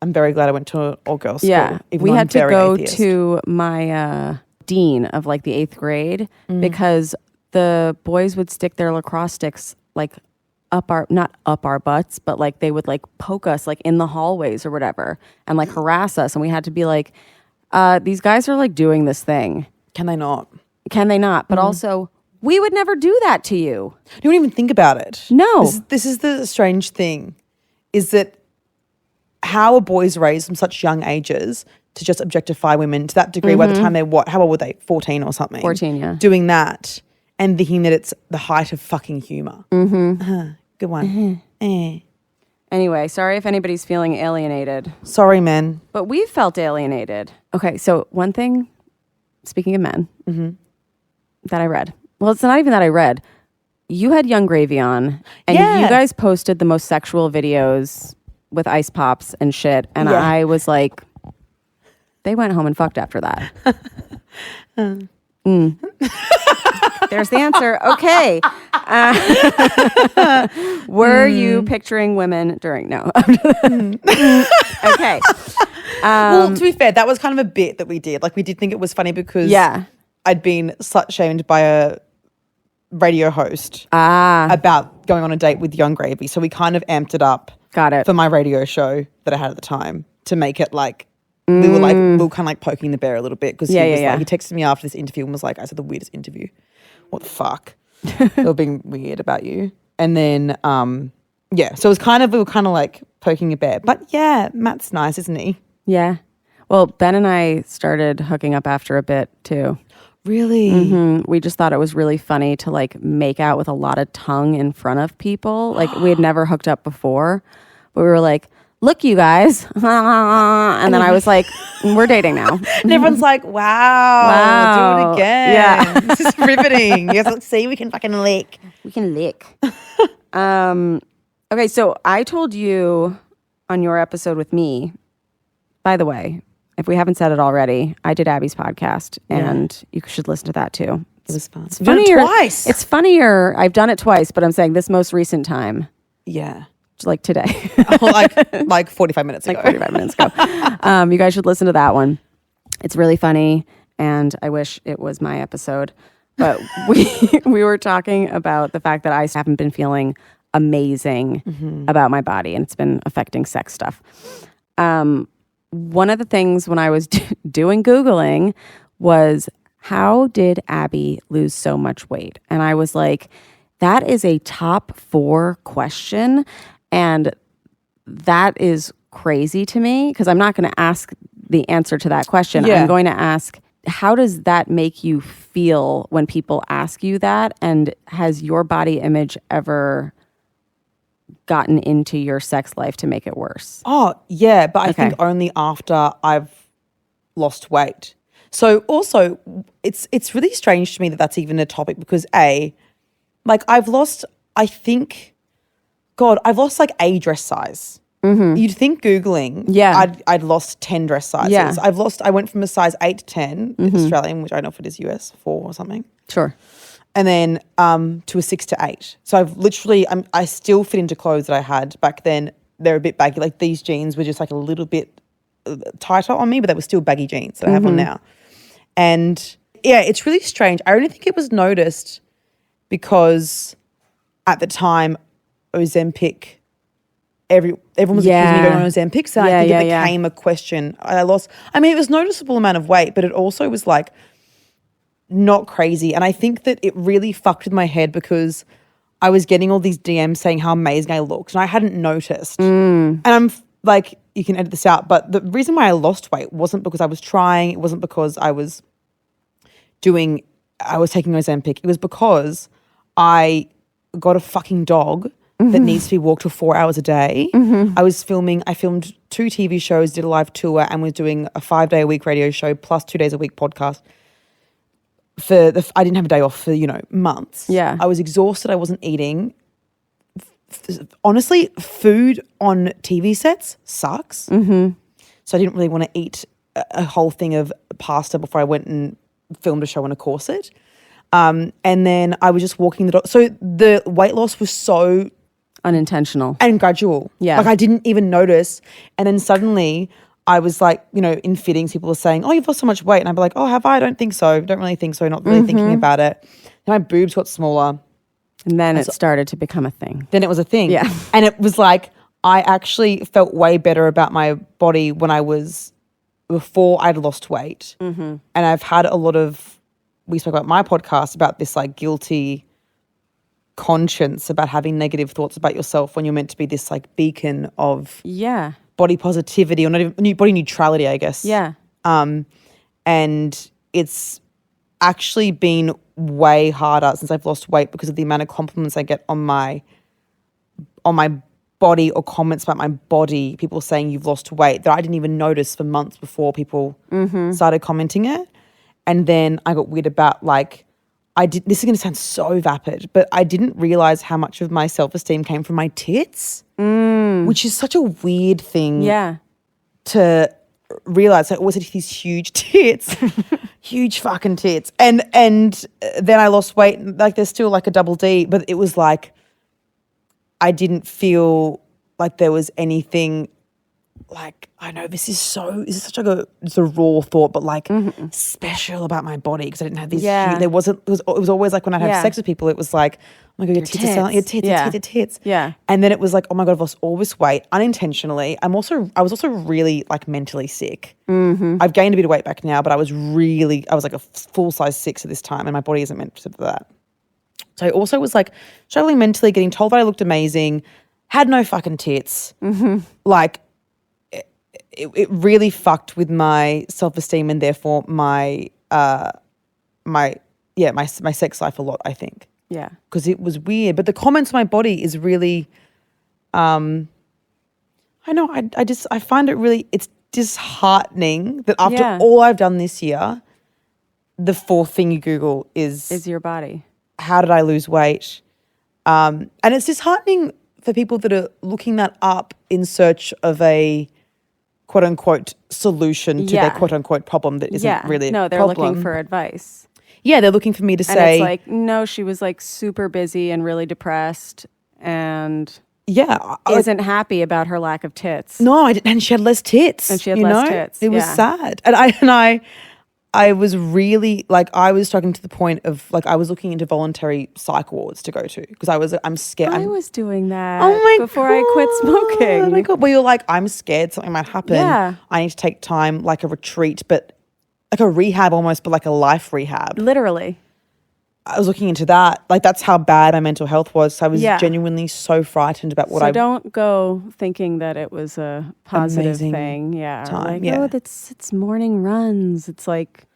I'm very glad I went to an all-girls school. Yeah, we had to go to my dean of like the 8th grade because the boys would stick their lacrosse sticks like not up our butts, but like they would like poke us like in the hallways or whatever and like harass us. And we had to be like, these guys are like doing this thing. Can they not? But also we would never do that to you. You don't even think about it. No. This is the strange thing is that how are boys raised from such young ages to just objectify women to that degree by the time they're how old were they? 14 or something. 14, yeah. Doing that and thinking that it's the height of fucking humor. Good one. Anyway, sorry if anybody's feeling alienated. Sorry, men. But we've felt alienated. Okay, so one thing, speaking of men, that I read. Well, it's not even that I read. You had Young Gravy on, and you guys posted the most sexual videos with ice pops and shit. And I was like, they went home and fucked after that. There's the answer. Okay. Were you picturing women during? No. Okay. Well, to be fair, that was kind of a bit that we did. Like we did think it was funny because I'd been slut shamed by a radio host about going on a date with Young Gravy. So we kind of amped it up. Got it. For my radio show that I had at the time to make it like we were kind of like poking the bear a little bit because he texted me after this interview and was like, I said the weirdest interview. What the fuck? They were being weird about you. And then so it was we were kind of like poking a bear. But yeah, Matt's nice, isn't he? Yeah. Well, Ben and I started hooking up after a bit too. Really? We just thought it was really funny to like make out with a lot of tongue in front of people. Like we had never hooked up before, but we were like, look, you guys. And then I was like, we're dating now. And everyone's like, wow, do it again. Yeah. This is riveting. You guys see, we can fucking lick. We can lick. Okay, so I told you on your episode with me, by the way, if we haven't said it already, I did Abbie's podcast, and you should listen to that too. It was fun. It's funnier. Twice. It's funnier. I've done it twice, but I'm saying this most recent time. Yeah. Like today. like 45 minutes ago. Like 45 minutes ago. You guys should listen to that one. It's really funny, and I wish it was my episode. But we were talking about the fact that I haven't been feeling amazing about my body, and it's been affecting sex stuff. One of the things when I was doing Googling was, how did Abbie lose so much weight? And I was like, that is a top 4 question. And that is crazy to me because I'm not going to ask the answer to that question. Yeah. I'm going to ask, how does that make you feel when people ask you that? And has your body image ever gotten into your sex life to make it worse? Oh, yeah, but I think only after I've lost weight. So also, it's really strange to me that that's even a topic because I've lost, I think, I've lost like a dress size. Mm-hmm. You'd think Googling, I'd lost 10 dress sizes. Yeah. I went from a size 8 to 10 Australian, which I don't know if it is US, 4 or something. Sure. And then to a 6 to 8. So I've literally, I still fit into clothes that I had back then. They're a bit baggy. Like these jeans were just like a little bit tighter on me, but they were still baggy jeans that I have on now. And yeah, it's really strange. I only think it was noticed because at the time, Ozempic, everyone was accusing me of going on Ozempic, so I think it became a question. It was a noticeable amount of weight, but it also was like not crazy. And I think that it really fucked with my head because I was getting all these DMs saying how amazing I looked and I hadn't noticed. And I'm like, you can edit this out, but the reason why I lost weight wasn't because I was trying, it wasn't because I was taking Ozempic. It was because I got a fucking dog that needs to be walked for 4 hours a day. I filmed 2 TV shows, did a live tour, and was doing a 5-day-a-week radio show plus 2 days a week podcast. I didn't have a day off for, months. Yeah. I was exhausted. I wasn't eating. Honestly, food on TV sets sucks. So I didn't really want to eat a whole thing of pasta before I went and filmed a show in a corset. And then I was just walking the dog. So the weight loss was so unintentional and gradual. Yeah. Like I didn't even notice. And then suddenly I was like, in fittings, people were saying, oh, you've lost so much weight. And I'd be like, oh, have I? I don't think so. Don't really think so. Not really thinking about it. Then my boobs got smaller. And then it started to become a thing. Then it was a thing. Yeah. And it was like, I actually felt way better about my body before I'd lost weight. And I've had we spoke about my podcast about this like guilty conscience about having negative thoughts about yourself when you're meant to be this like beacon of body positivity or not even body neutrality, I guess. Yeah. And it's actually been way harder since I've lost weight because of the amount of compliments I get on my body or comments about my body, people saying you've lost weight that I didn't even notice for months before people started commenting it. And then I got weird about this is going to sound so vapid, but I didn't realize how much of my self-esteem came from my tits, which is such a weird thing to realize. I always had these huge tits, huge fucking tits. And then I lost weight, like there's still like a double D, but it was like I didn't feel like there was anything like, I know this is such like it's a raw thought, but like special about my body because I didn't have these huge, it was always like when I'd have sex with people, it was like, oh my God, your tits are your tits, your tits. Yeah. And then it was like, oh my God, I've lost all this weight unintentionally. I was also really like mentally sick. I've gained a bit of weight back now, but I was like a full size 6 at this time and my body isn't meant for that. So I also was like struggling mentally, getting told that I looked amazing, had no fucking tits. Like, it really fucked with my self-esteem and therefore my sex life a lot, I think. Yeah. Because it was weird. But the comments on my body is really, I know, I find it really, it's disheartening that after all I've done this year, the 4th thing you Google is your body. How did I lose weight? And it's disheartening for people that are looking that up in search of a quote unquote solution to their quote unquote problem that isn't really a problem. No, they're looking for advice. Yeah, they're looking for me to and say. It's like, no, she was like super busy and really depressed and isn't happy about her lack of tits. No, I didn't, and she had less tits. And she had less tits. It was sad. And I was really like, I was struggling to the point of like, I was looking into voluntary psych wards to go to because I'm scared. I was doing that before I quit smoking. Oh my God. Well, you're like, I'm scared something might happen. Yeah. I need to take time, like a retreat, but like a rehab almost, but like a life rehab. Literally. I was looking into that. Like that's how bad my mental health was. So I was genuinely so frightened about what don't go thinking that it was a positive thing. Yeah. Time. Like, oh, it's morning runs. It's like.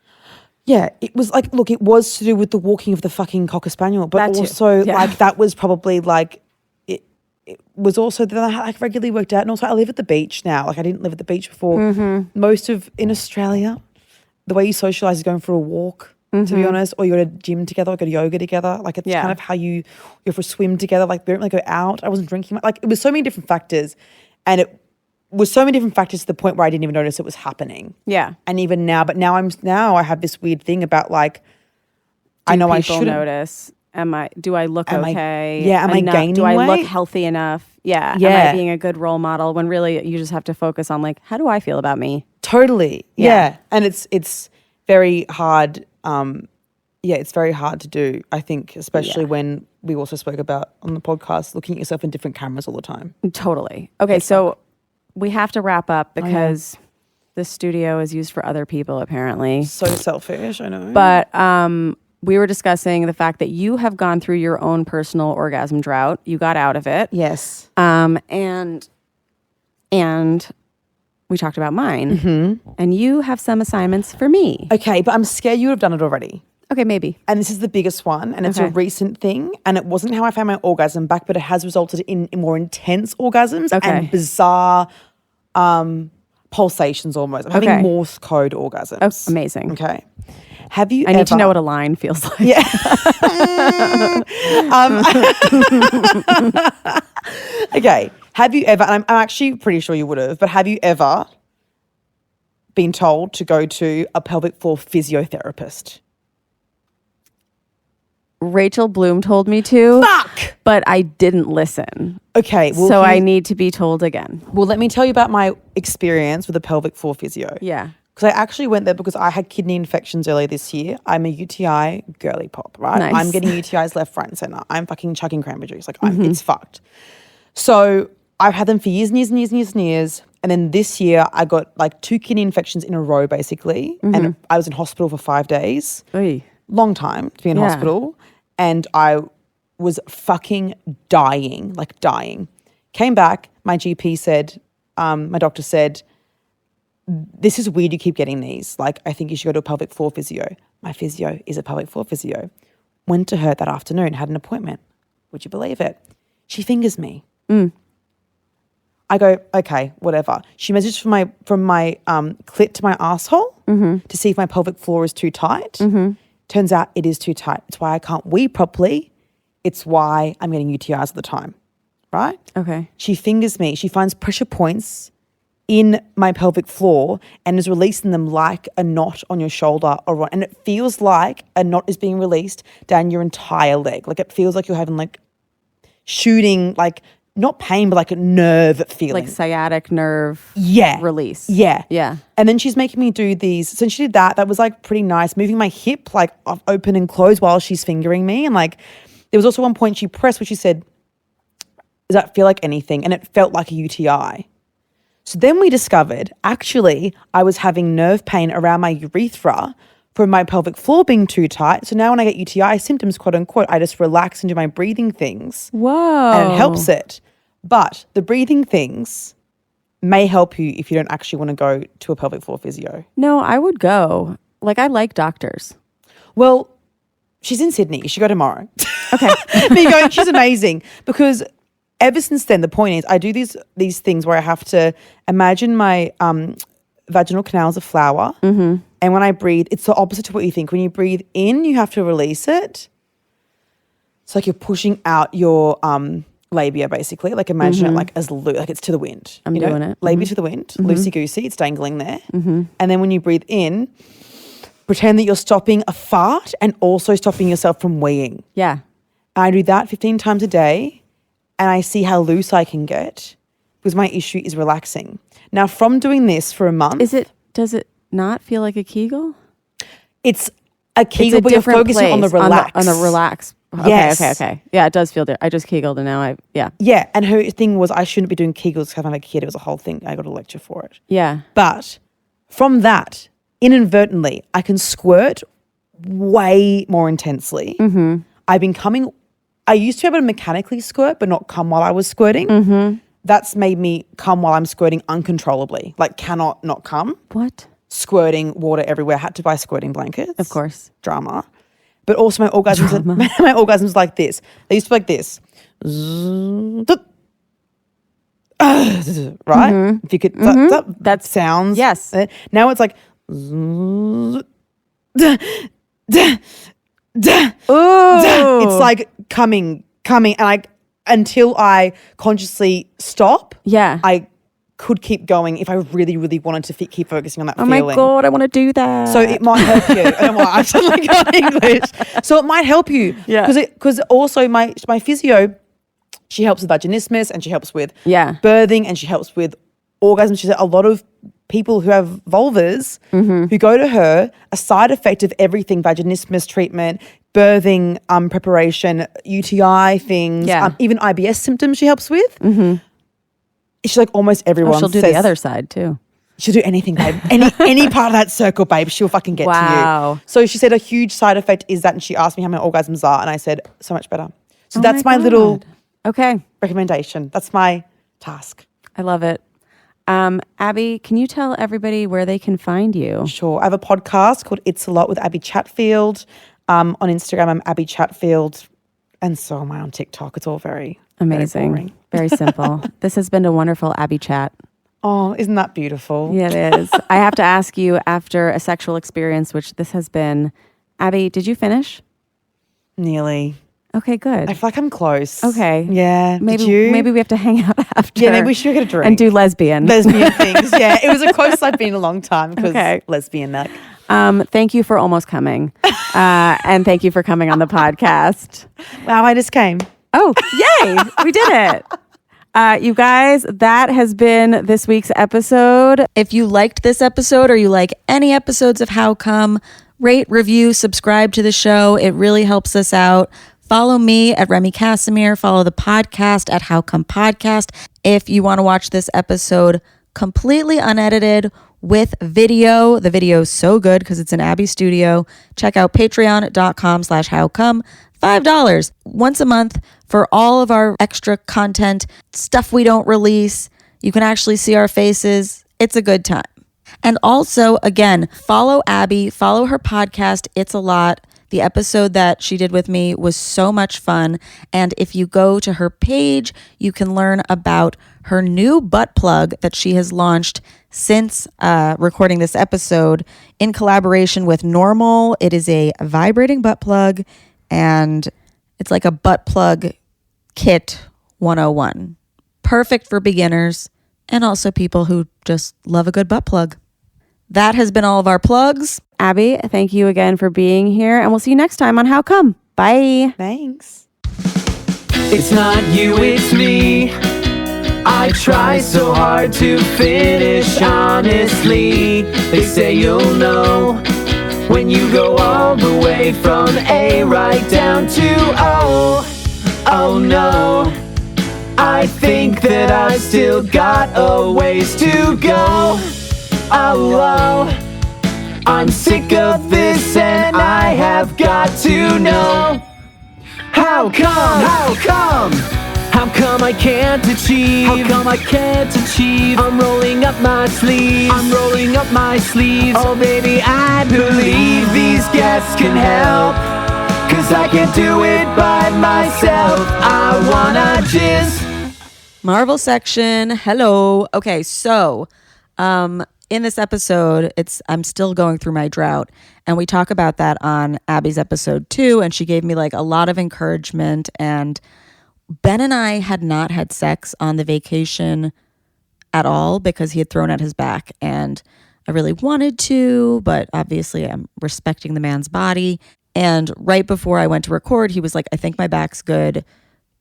Yeah, it was like, look, it was to do with the walking of the fucking Cocker Spaniel, but also like that was probably like, it was also that I like regularly worked out, and also I live at the beach now. Like I didn't live at the beach before. In Australia, the way you socialize is going for a walk. To be honest, or you go to gym together, or go to yoga together. Like it's kind of how you go for a swim together. Like we don't really go out. I wasn't drinking. Like it was so many different factors, and it was so many different factors to the point where I didn't even notice it was happening. Yeah. And even now, but now I have this weird thing about like, I know I should notice. Do I look okay? Am I gaining Do I weight? look healthy enough? Yeah. Am I being a good role model when really you just have to focus on like, how do I feel about me? Totally. Yeah. And it's very hard. It's very hard to do, I think, especially when we also spoke about on the podcast, looking at yourself in different cameras all the time. Totally. Okay. So we have to wrap up because the studio is used for other people apparently. So selfish, I know. But, we were discussing the fact that you have gone through your own personal orgasm drought. You got out of it. Yes. And we talked about mine. And you have some assignments for me. Okay, but I'm scared you would have done it already. Okay, maybe. And this is the biggest one, and it's a recent thing, and it wasn't how I found my orgasm back, but it has resulted in more intense orgasms and bizarre pulsations almost. I'm having Morse code orgasms. Oh, amazing. Okay. Have you I need to know what a line feels like. Yeah. Okay. Have you ever, and I'm actually pretty sure you would have, but have you ever been told to go to a pelvic floor physiotherapist? Rachel Bloom told me to. Fuck! But I didn't listen. Okay. Well, so I need to be told again. Well, let me tell you about my experience with a pelvic floor physio. Yeah. Because I actually went there because I had kidney infections earlier this year. I'm a UTI girly pop, right? Nice. I'm getting UTIs left, right, and center. I'm fucking chugging cranberry juice. Like, it's fucked. So I've had them for years and years and years and years and years. And then this year I got like 2 kidney infections in a row, basically. And I was in hospital for 5 days. Oy. Long time to be in hospital. And I was fucking dying, like dying. Came back, my GP said, my doctor said, this is weird you keep getting these. Like, I think you should go to a pelvic floor physio. My physio is a pelvic floor physio. Went to her that afternoon, had an appointment. Would you believe it? She fingers me. I go, okay, whatever. She measures from my clit to my asshole to see if my pelvic floor is too tight. Turns out it is too tight. It's why I can't wee properly. It's why I'm getting UTIs at the time, right? Okay. She fingers me. She finds pressure points in my pelvic floor and is releasing them like a knot on your shoulder, and it feels like a knot is being released down your entire leg. Like it feels like you're having like shooting, like not pain, but like a nerve feeling. Like sciatic nerve release. Yeah. Yeah. And then she's making me do these. So she did that. That was like pretty nice. Moving my hip like open and close while she's fingering me. And like there was also one point she pressed where she said, does that feel like anything? And it felt like a UTI. So then we discovered, actually, I was having nerve pain around my urethra from my pelvic floor being too tight. So now when I get UTI symptoms, quote unquote, I just relax and do my breathing things. Whoa. And it helps it. But the breathing things may help you if you don't actually want to go to a pelvic floor physio. No, I would go. Like, I like doctors. Well, she's in Sydney. You should go tomorrow. Okay. But you're going, she's amazing because ever since then, the point is I do these things where I have to imagine my vaginal canal as a flower. And when I breathe, it's the opposite to what you think. When you breathe in, you have to release it. It's like you're pushing out your labia, basically. Like imagine it like as like it's to the wind. I'm doing it. Labia to the wind, loosey-goosey, it's dangling there. And then when you breathe in, pretend that you're stopping a fart and also stopping yourself from weeing. Yeah. I do that 15 times a day. And I see how loose I can get because my issue is relaxing. Now, from doing this for a month. Does it not feel like a Kegel? It's a Kegel, but you're focusing on the relax. On the relax. Yes. Okay. Yeah, it does feel different. I just Kegeled and now Yeah, and her thing was I shouldn't be doing Kegels because I'm a kid. It was a whole thing. I got a lecture for it. Yeah. But from that, inadvertently, I can squirt way more intensely. I've been coming. I used to be able to mechanically squirt, but not come while I was squirting. That's made me come while I'm squirting uncontrollably. Like cannot not come. What? Squirting water everywhere. Had to buy squirting blankets. Of course. Drama. But also my orgasms, my orgasms like this. They used to be like this. right? If you could, that sounds. Yes. Now it's like, it's like coming, and until I consciously stop. Yeah. I could keep going if I really, really wanted to keep focusing on that feeling. feeling. Oh my God, I want to do that. So it might help you. I don't know why I suddenly got English. So it might help you. Yeah. Because also my physio, she helps with vaginismus and she helps with birthing and she helps with orgasm. She said a lot of people who have vulvas who go to her, a side effect of everything, vaginismus treatment, birthing preparation, UTI things, even IBS symptoms she helps with. She's like almost everyone. She'll do the other side too. She'll do anything, babe. Any part of that circle, babe, she'll fucking get to you. So she said a huge side effect is that, and she asked me how my orgasms are, and I said, so much better. So that's my little recommendation. That's my task. I love it. Abbie, can you tell everybody where they can find you? Sure. I have a podcast called It's a Lot with Abbie Chatfield. On Instagram, I'm Abbie Chatfield. And so am I on TikTok. It's all very amazing. Very simple. This has been a wonderful Abbie chat. Oh, isn't that beautiful? Yeah, it is. I have to ask you, after a sexual experience, which this has been, Abbie, did you finish? Nearly. Okay, good. I feel like I'm close. Okay. Yeah. Maybe we have to hang out after. Yeah, maybe we should get a drink. And do lesbian things. Yeah. It was the closest I've been in a long time because lesbian neck. Thank you for almost coming. And thank you for coming on the podcast. Wow, I just came. Oh, yay. We did it. You guys, that has been this week's episode. If you liked this episode or you like any episodes of How Come, rate, review, subscribe to the show. It really helps us out. Follow me at Remy Casimir. Follow the podcast at How Come Podcast. If you want to watch this episode completely unedited with video, the video is so good because it's in Abbie studio. Check out patreon.com/howcome. $5 once a month for all of our extra content, stuff we don't release. You can actually see our faces. It's a good time. And also, again, follow Abbie, follow her podcast. It's a lot. The episode that she did with me was so much fun. And if you go to her page, you can learn about her new butt plug that she has launched since recording this episode in collaboration with Normal. It is a vibrating butt plug, and it's like a butt plug kit 101. Perfect for beginners and also people who just love a good butt plug. That has been all of our plugs. Abbie, thank you again for being here, and we'll see you next time on How Come. Bye. Thanks. It's not you, it's me. I try so hard to finish honestly. They say you'll know when you go all the way from A right down to O. Oh no, I think that I still got a ways to go. Oh, I'm sick of this and I have got to know. How come? How come? How come I can't achieve? How come I can't achieve? I'm rolling up my sleeves. I'm rolling up my sleeves. Oh baby, I believe these guests can help. 'Cause I can't do it by myself. I wanna jizz. Marvel section. Hello. Okay, so in this episode, I'm still going through my drought, and we talk about that on Abbie's episode 2, and she gave me like a lot of encouragement. And Ben and I had not had sex on the vacation at all because he had thrown out his back, and I really wanted to, but obviously I'm respecting the man's body. And right before I went to record, he was like, I think my back's good.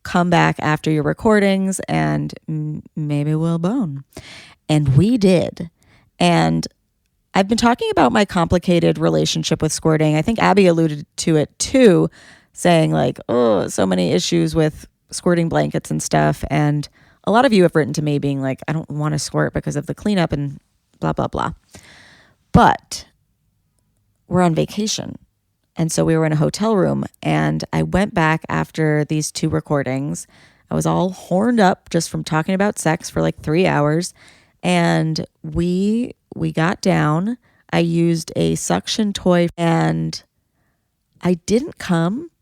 Come back after your recordings and maybe we'll bone. And we did. And I've been talking about my complicated relationship with squirting. I think Abbie alluded to it too, saying like, oh, so many issues with squirting blankets and stuff. And a lot of you have written to me being like, I don't want to squirt because of the cleanup and blah, blah, blah. But we're on vacation. And so we were in a hotel room, and I went back after these 2 recordings. I was all horned up just from talking about sex for like 3 hours. And we got down. I used a suction toy, and I didn't come,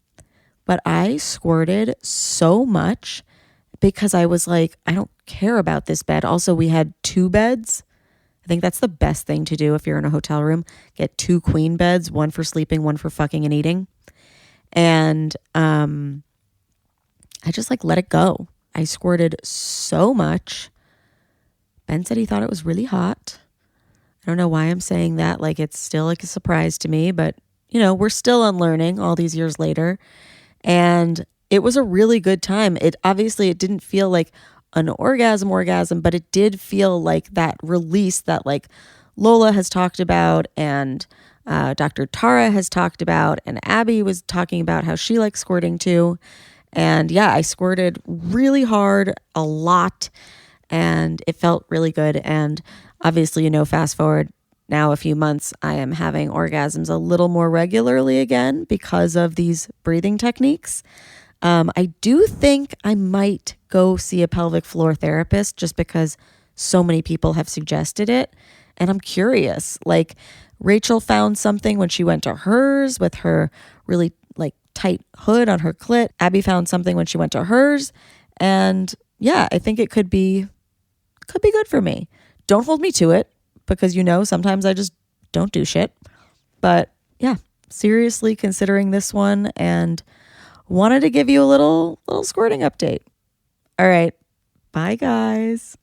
but I squirted so much because I was like, I don't care about this bed. Also, we had 2 beds. I think that's the best thing to do if you're in a hotel room. Get 2 queen beds, one for sleeping, one for fucking and eating. And I just like let it go. I squirted so much. Ben said he thought it was really hot. I don't know why I'm saying that. Like, it's still like a surprise to me, but you know, we're still unlearning all these years later. And it was a really good time. It didn't feel like an orgasm, but it did feel like that release that like Lola has talked about and Dr. Tara has talked about, and Abbie was talking about how she likes squirting too. And yeah, I squirted really hard, a lot, and it felt really good. And obviously, you know, fast forward now a few months, I am having orgasms a little more regularly again because of these breathing techniques. I do think I might go see a pelvic floor therapist just because so many people have suggested it. And I'm curious, like Rachel found something when she went to hers with her really like tight hood on her clit. Abbie found something when she went to hers. And yeah, I think it could be good for me. Don't hold me to it because, you know, sometimes I just don't do shit. But yeah, seriously considering this one and wanted to give you a little squirting update. All right. Bye, guys.